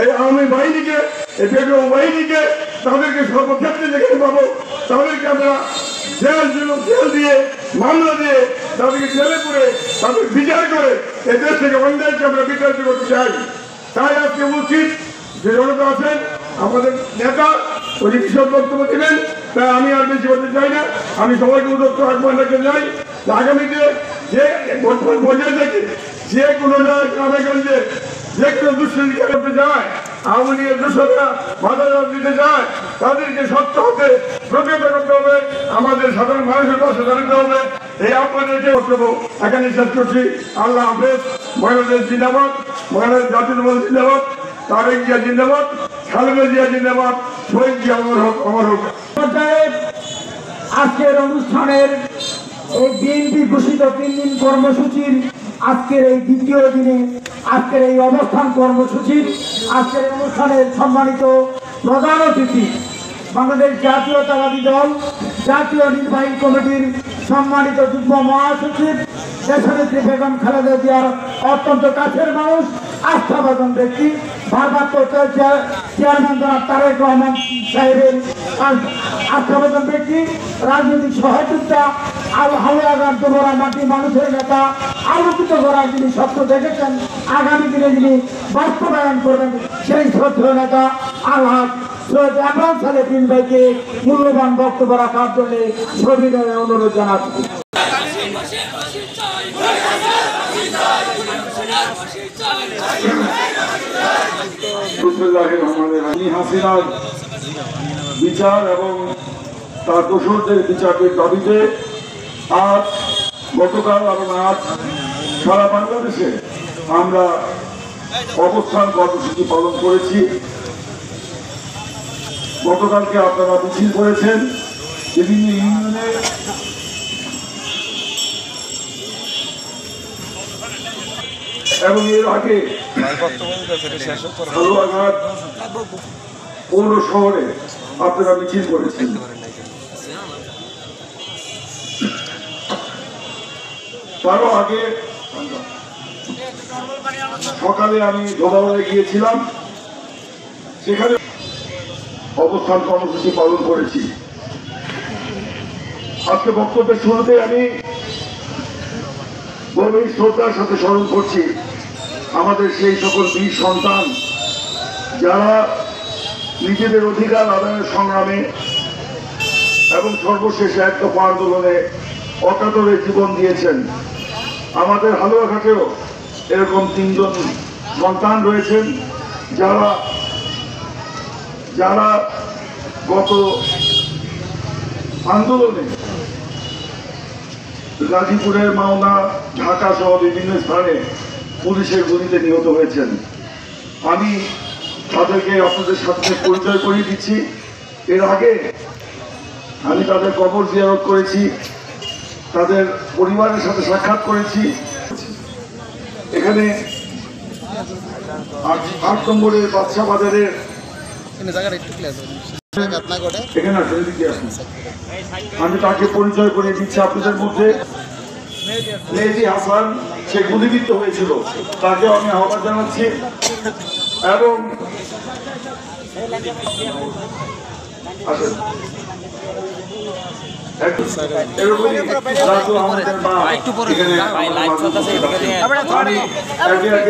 এই আওয়ামী বাহিনীকে, এই বেগম বাহিনীকে তাদেরকে সর্বক্ষেত্রে যেখানে পাবো তাদেরকে আমরা জেল দিয়ে মামলা দিয়ে তাদেরকে জেলে করে তাদের বিচার করে এই দেশ থেকে অন্যায়কে আমরা বিচারিত করতে চাই। তাই আজকে উচিত যে জনতা আছেন আমাদের নেতা উনি কিসব বক্তব্য দেবেন, তাই আমি আর বেশি বলতে চাই না। আমি সবাইকে উদ্যোক্ত আহ্বান রাখতে চাই আগামীতে যে বর্তমান পর্যায়ে থেকে যে কোনো গ্রামে-গঞ্জে যে কোনো দুষ্কৃতি করতে যায়, আওয়ামী লীগের দূষণরা বাধা দিতে যায়, তাদেরকে শক্ত হতে প্রতিহত করতে হবে, আমাদের সাধারণ মানুষের পাশে দাঁড়াতে হবে। এই আহ্বানকে বক্তব্য এখানে শেষ করছি। আল্লাহ হাফেজ। বাংলাদেশ জিন্দাবাদ, বাংলাদেশ জাতীয় দল জিন্দাবাদ, তারেক জিয়া জিন্দাবাদ, খালেদা জিয়া জিন্দাবাদ, শহীদ জিয়া অমর হোক, অমর হোক। আজকের অনুষ্ঠানের এই বিএনপি ঘোষিত 3 দিন কর্মসূচির আজকের এই দ্বিতীয় দিনে আজকের এই অবস্থান কর্মসূচির আজকের অনুষ্ঠানের সম্মানিত প্রধান অতিথি বাংলাদেশ জাতীয়তাবাদী দল জাতীয় নির্বাহী কমিটির সম্মানিত যুগ্ম মহাসচিব দেশনেত্রী বেগম খালেদা জিয়ার অত্যন্ত কাছের মানুষ, আস্থাভাজন ব্যক্তি, ভারপ্রাপ্ত চেয়ারম্যান জনাব তারেক রহমান সাহেবের আস্থাভাজন ব্যক্তি, রাজনৈতিক সহযোগিতা হাওড়াঘাট দোবরা মাটি মানুষের নেতা, আলোকিত করার যিনি স্বপ্ন দেখেছেন আগামী দিনে যিনি বাস্তবায়ন করবেন সেই শ্রদ্ধেয় নেতা আলহাজ সৈয়দ ইমরান সালেহীন ভাইকে মূল্যবান বক্তব্য রাখার জন্য সবিনয়ে অনুরোধ জানাচ্ছি। হাসিনার বিচার এবং তার দোষরদের বিচারের দাবিতে আজ গতকাল এবং আজ সারা বাংলাদেশে আমরা অবস্থান কর্মসূচি পালন করেছি। গতকালকে আপনারা মিছিল করেছেন বিভিন্ন ইউনিয়নে, এবং এর আগে হালুয়াঘাট পৌর শহরে আপনারা মিছিল করেছেন। তারও আগে সকালে আমি ধোবাউড়ে গিয়েছিলাম, সেখানে অবস্থান কর্মসূচি পালন করেছি। আজকে বক্তব্যের শুরুতে আমি গভীর শ্রদ্ধার সাথে স্মরণ করছি আমাদের সেই সকল বীর সন্তান যারা নিজেদের অধিকার আদায়ের সংগ্রামে এবং সর্বশেষ এক দফা আন্দোলনে অকাতরে জীবন দিয়েছেন। আমাদের হালুয়াঘাটেও এরকম 3 জন সন্তান রয়েছেন যারা গত আন্দোলনে গাজীপুরের মাওনা, ঢাকা সহ বিভিন্ন স্থানে পুলিশের গুলিতে নিহত হয়েছেন। আমি তাদেরকে আপনাদের সাথে পরিচয় করিয়ে দিচ্ছি। এর আগে আমি তাদের কবর জিয়ারত করেছি, তাদের পরিবারের সাথে সাক্ষাৎ করেছি। এখানে 8 নম্বরের বাদশা বাজারের এখানে আমি তাকে পরিচয় করে দিচ্ছি আপনাদের মধ্যে। মেহেদী হাসান, সে গুলিবিদ্ধ হয়েছিল, তাকে আমি আহ্বান জানাচ্ছি। এবং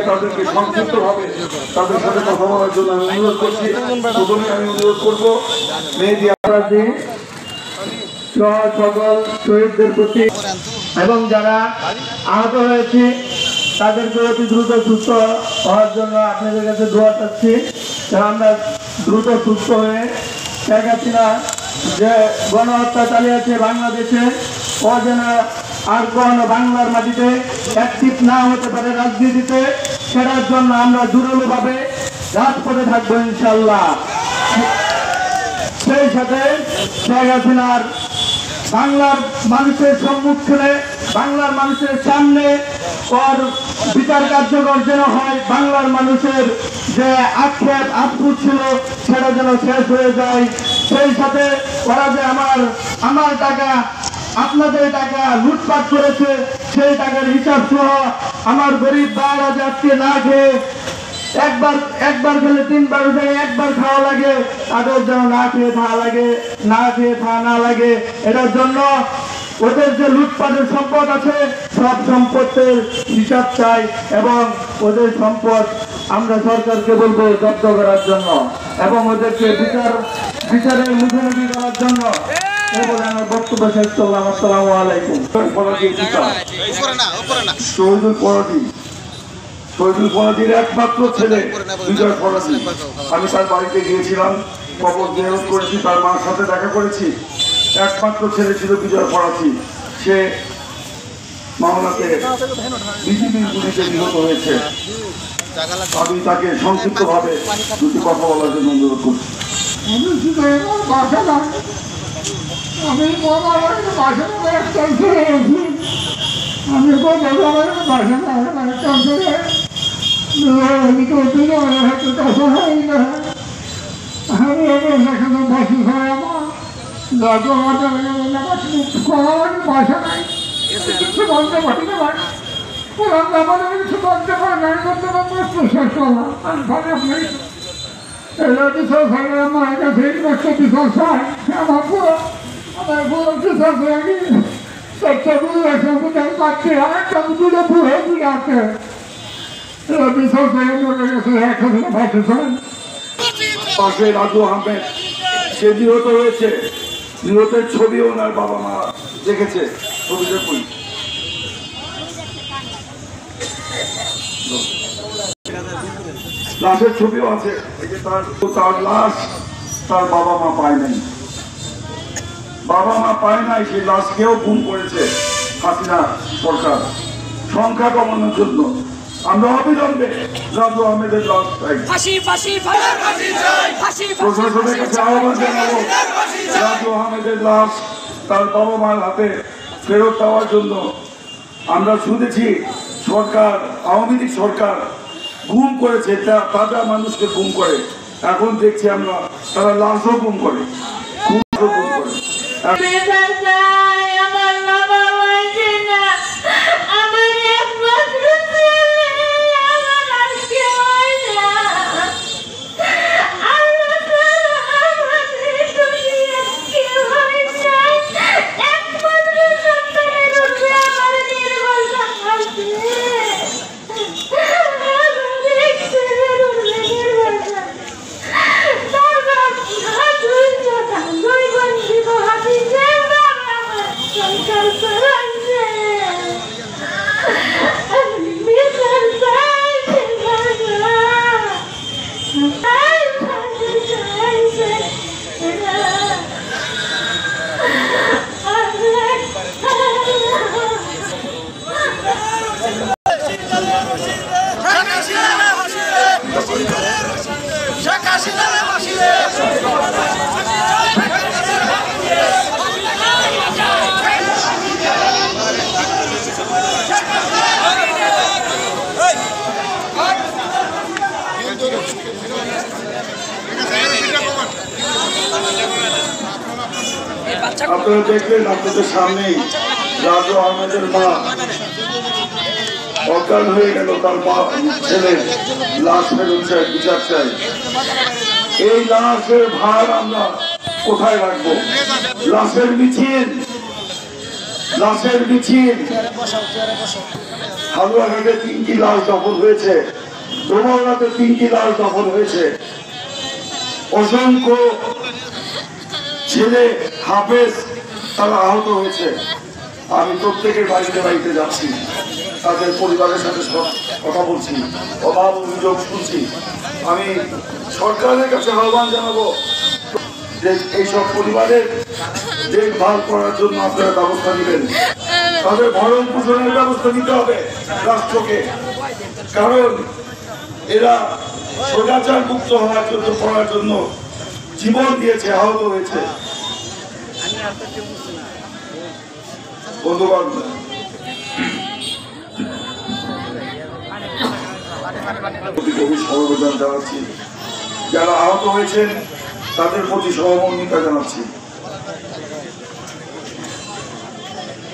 তাদেরকে সংক্ষিপ্ত ভাবে তাদের সাথে কথা বলার জন্য আমি অনুরোধ করছি। প্রথমে আমি অনুরোধ করবো মেহেদী সকল শহীদদের প্রতি এবং যারা আহত হয়েছে তাদেরকে অতি দ্রুত সুস্থ হওয়ার জন্য আপনাদের কাছে দোয়া চাচ্ছি। আমরা দ্রুত সুস্থ হয়ে শেখ হাসিনা যে গণহত্যা চালিয়েছে বাংলাদেশে, ও যেন আর কোন বাংলার মাটিতে অ্যাক্টিভ না হতে পারে রাজনীতিতে, সেটার জন্য আমরা জোরালোভাবে রাজপথে থাকবো ইনশাল্লাহ। সেই সাথে শেখ হাসিনার বাংলার মানুষের সম্মুখে, বাংলার মানুষের সামনে ওর বিচার কার্যকর যেন হয়, বাংলার মানুষের যে আক্ষেপ আফসোস ছিল সেটা যেন শেষ হয়ে যায়। সেই সাথে ওরা যে আমার টাকা, আপনাদের টাকা লুটপাট করেছে, সেই টাকার হিসাব সহ আমার গরিব ভাইরা যে আজকে না খেয়ে একবার খেলে 3 বার যায়, একবার খাওয়া লাগে, তাদের যেন না খেয়ে খাওয়া লাগে, না খেয়ে খাওয়া না লাগে। এটার জন্য ওদের যে লুটপাটের সম্পদ আছে সব সম্পদের হিসাব চাই এবং ওদের সম্পদ আমরা সরকারকে বলবো জব্দ করার জন্য এবং ওদেরকে বিচারের মুখোমুখি করার জন্য। বলে আমার বক্তব্য শেষ করলাম। আসসালামু আলাইকুম। শহীদুল ফরাজির একমাত্র ছেলে বিজয় ফরাজি। আমি তার বাড়িতে গিয়েছিলাম, খবর জিজ্ঞেস করেছি, তার মার সাথে দেখা করেছি। একমাত্র ছেলে ছিল বিজয় ফরাজি। সে মামলাতে বিজিবির গুলিতে নিহত হয়েছে। আমি তাকে সংক্ষিপ্তভাবে দুটি কথা বলার জন্য অনুরোধ করছি। আমি বাসা নাই, কিছু বলতে পারি না, কিছু বলতে পারি না, শেষ করলাম। আমার কাছে বিচার চাই। আমার পুরো বিচার চাই। একটা বুড়ো আছে বুঝে পাচ্ছি, আরেকটা বুড়ো বুড়ে বুড়ে আছে। বিচার চাই আমার কাছে, একটা ভাবতে চাই। পাশে রাজু আহমেদ, সে নিহত হয়েছে। নিহতের ছবি ওনার বাবা মা দেখেছে। ছবি দেখুন। লাশের ছবিও আছে। এই যে তার লাশ তার বাবা মা পায় নাই। বাবা মা পায় নাই, সেই লাশকেও গুম করেছে হাসিনা সরকার সংখ্যা কমানোর জন্য। আমরা অবিলম্বে রাজু আহমেদের লাশ চাই। প্রশাসনের কাছে আহ্বান জানাবো, রাজু আহমেদের লাশ তার বাবা মার হাতে ফেরত দেওয়ার জন্য। আমরা শুনেছি সরকার, আওয়ামী লীগ সরকার গুম করেছে, তাজা মানুষকে গুম করে। এখন দেখছি আমরা তারা লাশও গুম করে, খুনও গুম করে। আপনারা দেখলেন, আপনাদের সামনেই রাজু আহমেদের মা অজ্ঞান হয়ে গেল। তার মা ছেলের লাশ ফেরত চাই, বিচার চাই। এই লাশের ভার আমরা কোথায় রাখবো? লাশের মিছিল, লাশের মিছিল। হালুয়াঘাটে 3টি লাশ দখল হয়েছে, ডোমারনাথে 3টি লাশ দখল হয়েছে। অসংখ্য ছেলে হাফেজ তারা আহত হয়েছে। আমি প্রত্যেকের বাড়িতে বাড়িতে যাচ্ছি, তাদের পরিবারের সাথে কথা বলছি, অভাব অভিযোগ শুনছি। আমি সরকারের কাছে আহ্বান জানাবো যে এইসব পরিবারের দেখভাল করার জন্য আপনারা ব্যবস্থা নেবেন। তাদের ভরণ পোষণের ব্যবস্থা নিতে হবে রাষ্ট্রকে, কারণ এরা স্বৈরাচার মুক্ত হওয়ার জন্য করার জন্য জীবন দিয়েছে, আহত হয়েছে। বন্ধুগণ, গভীর সমবেদনা জানাচ্ছি। যারা আহত হয়েছেন তাদের প্রতি সহমর্মিতা জানাচ্ছি।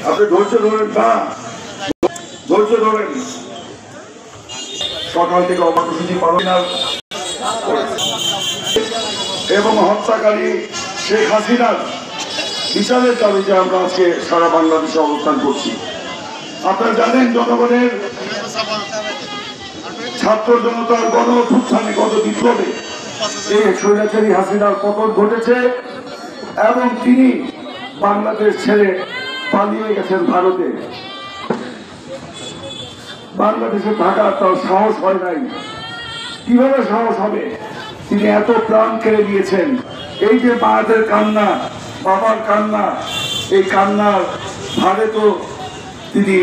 আপনি ধৈর্য ধরেন না, ধৈর্য ধরেন। সকাল থেকে কর্মসূচি পালন এবং হত্যাকারী শেখ হাসিনার বিচারের দাবিতে আমরা আজকে সারা বাংলাদেশে অবস্থান করছি। আপনারা জানেন জনগণের ছাত্র জনতার গণ অভ্যুত্থানে গত বিপ্লবে এই স্বৈরাচারী হাসিনার পতন ঘটেছে এবং তিনি বাংলাদেশ ছেড়ে পালিয়ে গেছেন ভারতে। বাংলাদেশে থাকার তার সাহস হয় নাই। কিভাবে সাহস হবে? তিনি এত প্রাণ কেড়ে দিয়েছেন। এই যে মায়েদের কান্না, বাবার কান্না, এই কান্নার ভারে তো তিনি